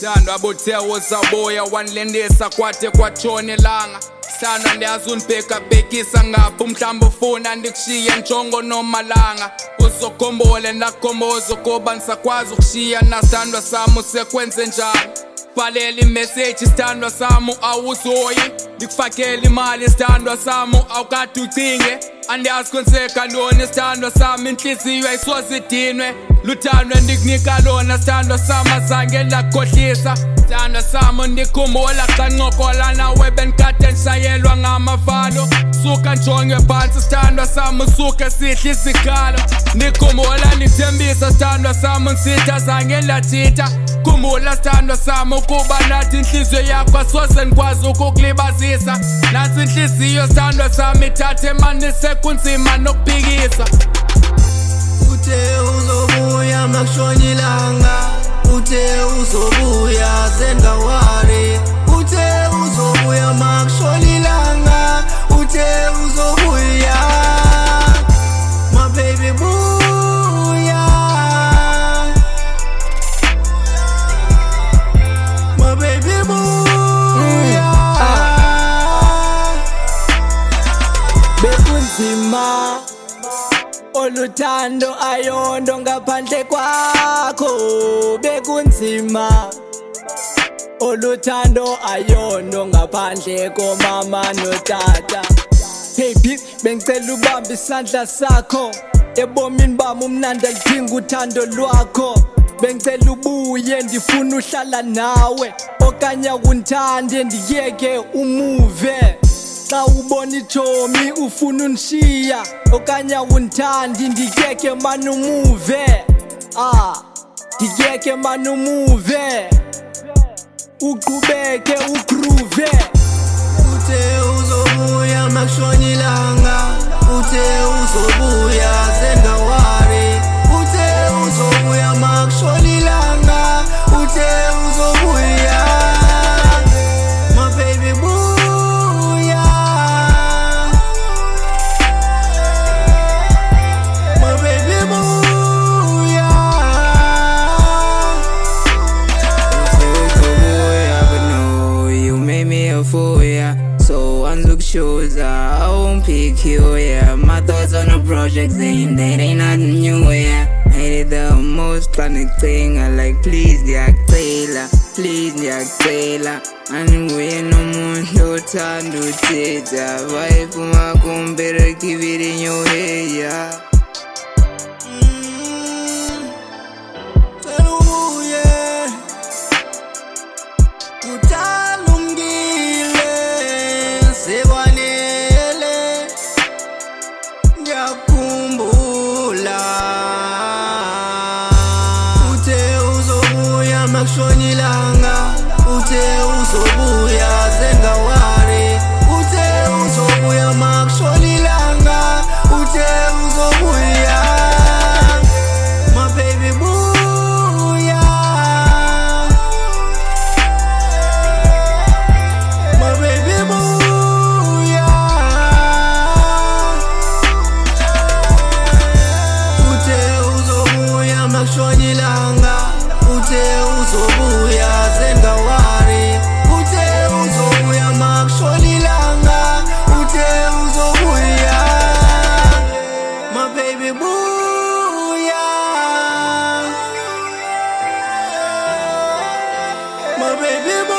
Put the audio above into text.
Sandwa botewo zaboya wanlendesa kwate kwatshone langa. Sandwa ndiyazi unibhekabhekisa ngapha umhlamba ufuna ndikushiye njongo nomalanga. Uzokhombole ndakhomboza ukuba ngisakwazi ukushiya nasithandwa sami usekwenze njani. Bhalela imessage sithandwa sami awuzoyi. Ndikufakela imali sithandwa sami awukade ucinge. Andiyazi kwenzeka ntoni sithandwa sami inhliziyo ayisoze idinwe. Luthandwe ndikunika lona sithandwa sami azange ndakukhohlisa. Sithandwa sami ndikhumbula xa ncokola nawe benikade ndishayelwa ngamavalo. Suka njonge phantsi sithandwa sami usuke sihle isikalo. Ndikhumbula ndikuthembisa sithandwa sami ndisitha azange ndathitha. Khumbula sithandwa sami ukuba nathi inhliziyo yakho asoze ndikwazi ukukulibazisa. Nansi inhliziyo sithandwa sami ithathe mani sekunzima nokuphikisa. Uthe uzobuya makushona ilanga, uthe uzobuya zengawari. Uthe uzobuya makushona ilanga, uthe uzobuya. My baby buya, my baby buya. Bekunzima oluthando ayondo ngaphandle kwakho. Bekunzima oluthando ayondo ngaphandle komama notata. Hey bitch, bengicela ubambe isandla sakho. Ebomini bami umnandi alidinga uthando lwakho. Bengicela ubuye ndifuna uhlala nawe, okanye akundithande ndiyeke umuve. Xa ubona ichomi ufuna unishiya, okanye awundithandi ndiyeke mani umuve. Ndiyeke mani umuve, uqhubeke ugroove. Uthe uzobuya makushona ilanga, uthe uzobuya zengawari. Uthe uzobuya makushona ilanga, uthe uzobuya. My baby buya, my baby buya. Uzobuya, but no, you made me a fool, yeah. So unlook shows, I won't pick you, yeah. My thoughts on the project, saying that ain't nothing new, yeah. I did the most chronic thing, I like please ndiyacela, please ndiyacela. Andibuye nomuntu othanda uthetha, bayifuna kumpere keep it in your head, yeah. Cela ubuye, kudala ungile, sekwanele, ngiyakhumbula. Uthe uzobuya makushona ilanga, uthe uzobuya zengawari. Uthe uzobuya makushona ilanga, uthe uzobuya. My baby buya, my baby buya. Uthe uzobuya makushona ilanga, uthe uzobuya zengawari. Uthe uzobuya makushona ilanga, uthe uzobuya. My baby buya, my baby buya.